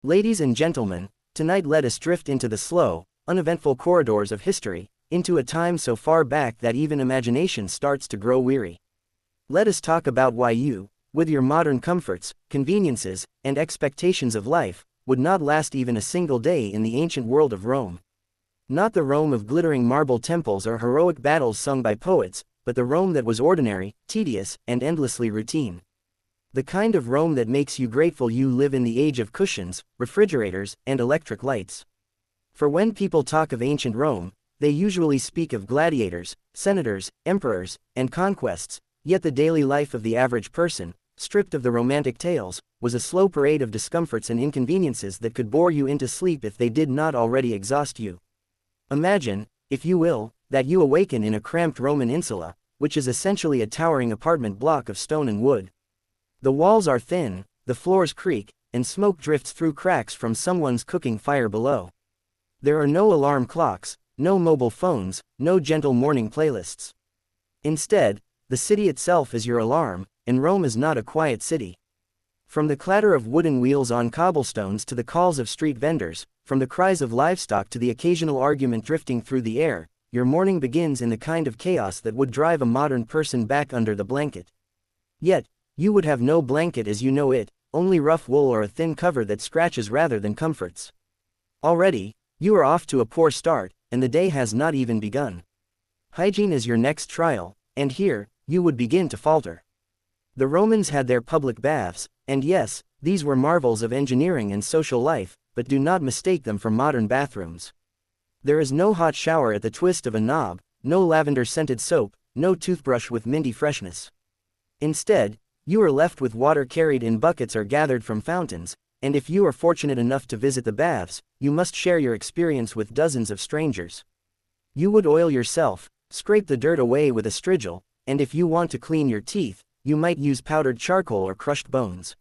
Ladies and gentlemen, tonight let us drift into the slow, uneventful corridors of history, into a time so far back that even imagination starts to grow weary. Let us talk about why you, with your modern comforts, conveniences, and expectations of life, would not last even a single day in the ancient world of Rome. Not the Rome of glittering marble temples or heroic battles sung by poets, but the Rome that was ordinary, tedious, and endlessly routine. The kind of Rome that makes you grateful you live in the age of cushions, refrigerators, and electric lights. For when people talk of ancient Rome, they usually speak of gladiators, senators, emperors, and conquests, yet the daily life of the average person, stripped of the romantic tales, was a slow parade of discomforts and inconveniences that could bore you into sleep if they did not already exhaust you. Imagine, if you will, that you awaken in a cramped Roman insula, which is essentially a towering apartment block of stone and wood. The walls are thin, the floors creak, and smoke drifts through cracks from someone's cooking fire below. There are no alarm clocks, no mobile phones, no gentle morning playlists. Instead, the city itself is your alarm, and Rome is not a quiet city. From the clatter of wooden wheels on cobblestones to the calls of street vendors, from the cries of livestock to the occasional argument drifting through the air, your morning begins in the kind of chaos that would drive a modern person back under the blanket. Yet, you would have no blanket as you know it, only rough wool or a thin cover that scratches rather than comforts. Already, you are off to a poor start, and the day has not even begun. Hygiene is your next trial, and here, you would begin to falter. The Romans had their public baths, and yes, these were marvels of engineering and social life, but do not mistake them for modern bathrooms. There is no hot shower at the twist of a knob, no lavender-scented soap, no toothbrush with minty freshness. Instead, you are left with water carried in buckets or gathered from fountains, and if you are fortunate enough to visit the baths, you must share your experience with dozens of strangers. You would oil yourself, scrape the dirt away with a strigil, and if you want to clean your teeth, you might use powdered charcoal or crushed bones.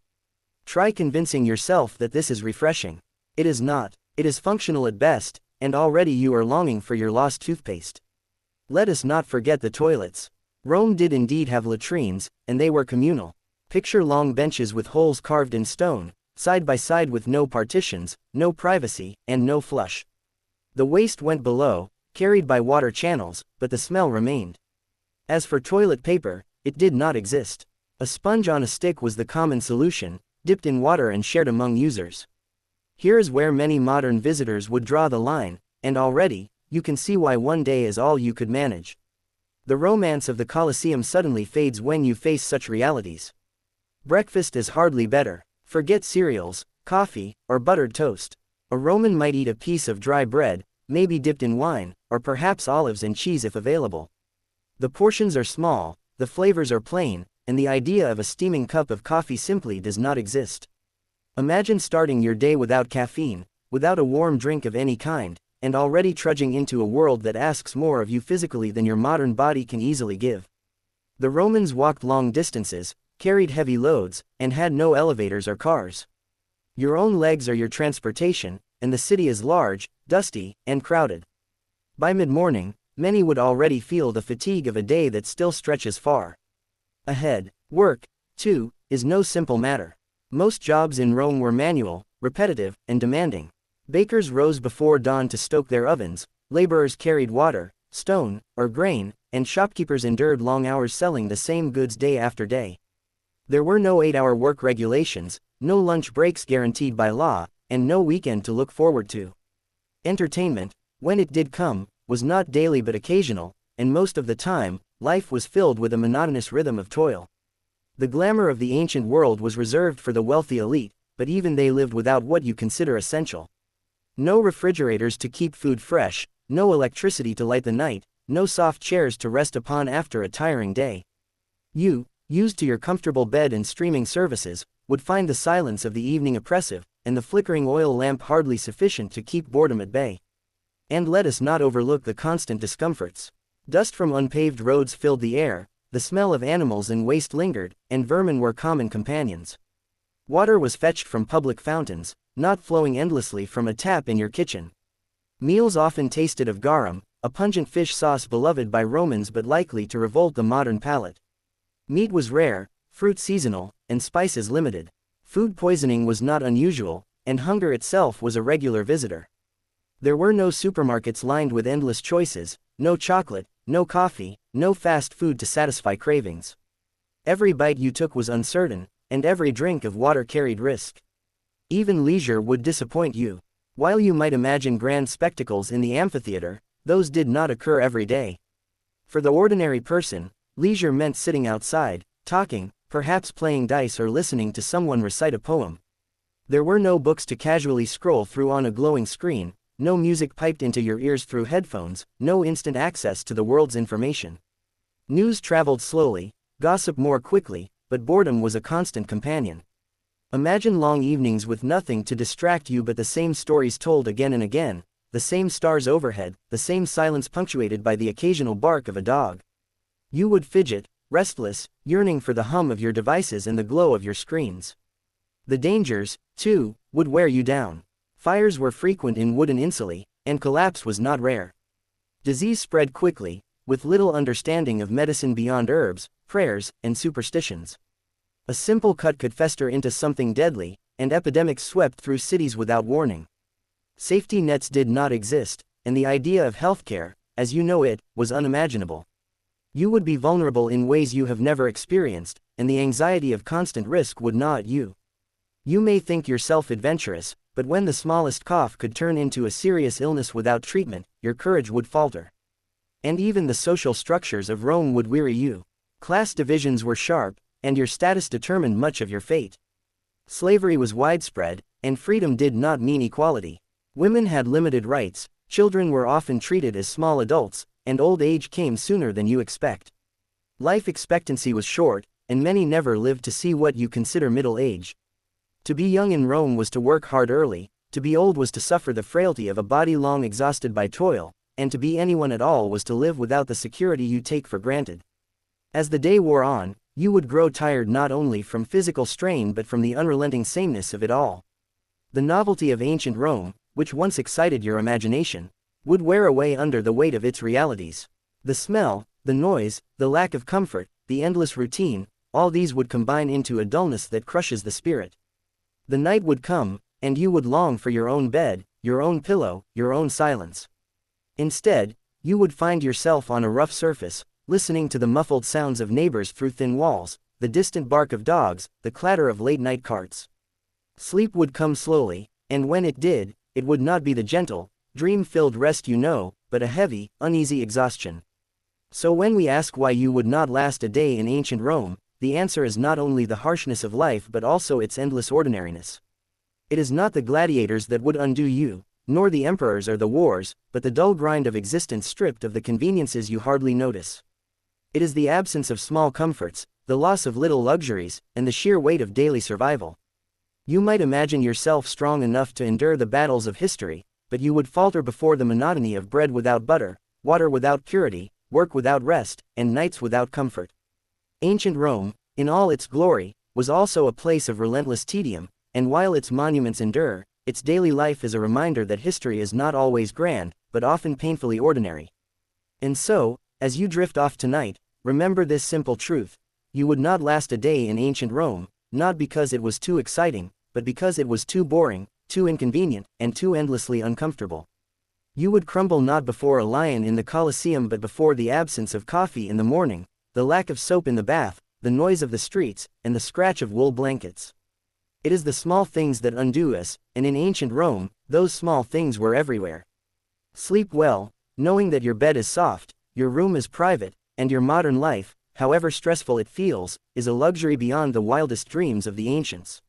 Try convincing yourself that this is refreshing. It is not. It is functional at best, and already you are longing for your lost toothpaste. Let us not forget the toilets. Rome did indeed have latrines, and they were communal. Picture long benches with holes carved in stone, side by side with no partitions, no privacy, and no flush. The waste went below, carried by water channels, but the smell remained. As for toilet paper, it did not exist. A sponge on a stick was the common solution, dipped in water and shared among users. Here is where many modern visitors would draw the line, and already, you can see why one day is all you could manage. The romance of the Colosseum suddenly fades when you face such realities. Breakfast is hardly better. Forget cereals, coffee, or buttered toast. A Roman might eat a piece of dry bread, maybe dipped in wine, or perhaps olives and cheese if available. The portions are small, the flavors are plain, and the idea of a steaming cup of coffee simply does not exist. Imagine starting your day without caffeine, without a warm drink of any kind, and already trudging into a world that asks more of you physically than your modern body can easily give. The Romans walked long distances, carried heavy loads, and had no elevators or cars. Your own legs are your transportation, and the city is large, dusty, and crowded. By mid-morning, many would already feel the fatigue of a day that still stretches far ahead. Work, too, is no simple matter. Most jobs in Rome were manual, repetitive, and demanding. Bakers rose before dawn to stoke their ovens, laborers carried water, stone, or grain, and shopkeepers endured long hours selling the same goods day after day. There were no 8-hour work regulations, no lunch breaks guaranteed by law, and no weekend to look forward to. Entertainment, when it did come, was not daily but occasional, and most of the time, life was filled with a monotonous rhythm of toil. The glamour of the ancient world was reserved for the wealthy elite, but even they lived without what you consider essential. No refrigerators to keep food fresh, no electricity to light the night, no soft chairs to rest upon after a tiring day. You, used to your comfortable bed and streaming services, would find the silence of the evening oppressive, and the flickering oil lamp hardly sufficient to keep boredom at bay. And let us not overlook the constant discomforts. Dust from unpaved roads filled the air, the smell of animals and waste lingered, and vermin were common companions. Water was fetched from public fountains, not flowing endlessly from a tap in your kitchen. Meals often tasted of garum, a pungent fish sauce beloved by Romans but likely to revolt the modern palate. Meat was rare, fruit seasonal, and spices limited. Food poisoning was not unusual, and hunger itself was a regular visitor. There were no supermarkets lined with endless choices, no chocolate, no coffee, no fast food to satisfy cravings. Every bite you took was uncertain, and every drink of water carried risk. Even leisure would disappoint you. While you might imagine grand spectacles in the amphitheater, those did not occur every day. For the ordinary person, leisure meant sitting outside, talking, perhaps playing dice or listening to someone recite a poem. There were no books to casually scroll through on a glowing screen, no music piped into your ears through headphones, no instant access to the world's information. News traveled slowly, gossip more quickly, but boredom was a constant companion. Imagine long evenings with nothing to distract you but the same stories told again and again, the same stars overhead, the same silence punctuated by the occasional bark of a dog. You would fidget, restless, yearning for the hum of your devices and the glow of your screens. The dangers, too, would wear you down. Fires were frequent in wooden insulae, and collapse was not rare. Disease spread quickly, with little understanding of medicine beyond herbs, prayers, and superstitions. A simple cut could fester into something deadly, and epidemics swept through cities without warning. Safety nets did not exist, and the idea of healthcare, as you know it, was unimaginable. You would be vulnerable in ways you have never experienced, and the anxiety of constant risk would gnaw at you. You may think yourself adventurous, but when the smallest cough could turn into a serious illness without treatment, your courage would falter. And even the social structures of Rome would weary you. Class divisions were sharp, and your status determined much of your fate. Slavery was widespread, and freedom did not mean equality. Women had limited rights, children were often treated as small adults, and old age came sooner than you expect. Life expectancy was short, and many never lived to see what you consider middle age. To be young in Rome was to work hard early, to be old was to suffer the frailty of a body long exhausted by toil, and to be anyone at all was to live without the security you take for granted. As the day wore on, you would grow tired not only from physical strain but from the unrelenting sameness of it all. The novelty of ancient Rome, which once excited your imagination, would wear away under the weight of its realities. The smell, the noise, the lack of comfort, the endless routine, all these would combine into a dullness that crushes the spirit. The night would come, and you would long for your own bed, your own pillow, your own silence. Instead, you would find yourself on a rough surface, listening to the muffled sounds of neighbors through thin walls, the distant bark of dogs, the clatter of late-night carts. Sleep would come slowly, and when it did, it would not be the gentle, dream-filled rest you know, but a heavy, uneasy exhaustion. So when we ask why you would not last a day in ancient Rome, the answer is not only the harshness of life but also its endless ordinariness. It is not the gladiators that would undo you, nor the emperors or the wars, but the dull grind of existence stripped of the conveniences you hardly notice. It is the absence of small comforts, the loss of little luxuries, and the sheer weight of daily survival. You might imagine yourself strong enough to endure the battles of history, but you would falter before the monotony of bread without butter, water without purity, work without rest, and nights without comfort. Ancient Rome, in all its glory, was also a place of relentless tedium, and while its monuments endure, its daily life is a reminder that history is not always grand, but often painfully ordinary. And so, as you drift off tonight, remember this simple truth: you would not last a day in ancient Rome, not because it was too exciting, but because it was too boring, too inconvenient, and too endlessly uncomfortable. You would crumble not before a lion in the Colosseum but before the absence of coffee in the morning, the lack of soap in the bath, the noise of the streets, and the scratch of wool blankets. It is the small things that undo us, and in ancient Rome, those small things were everywhere. Sleep well, knowing that your bed is soft, your room is private, and your modern life, however stressful it feels, is a luxury beyond the wildest dreams of the ancients.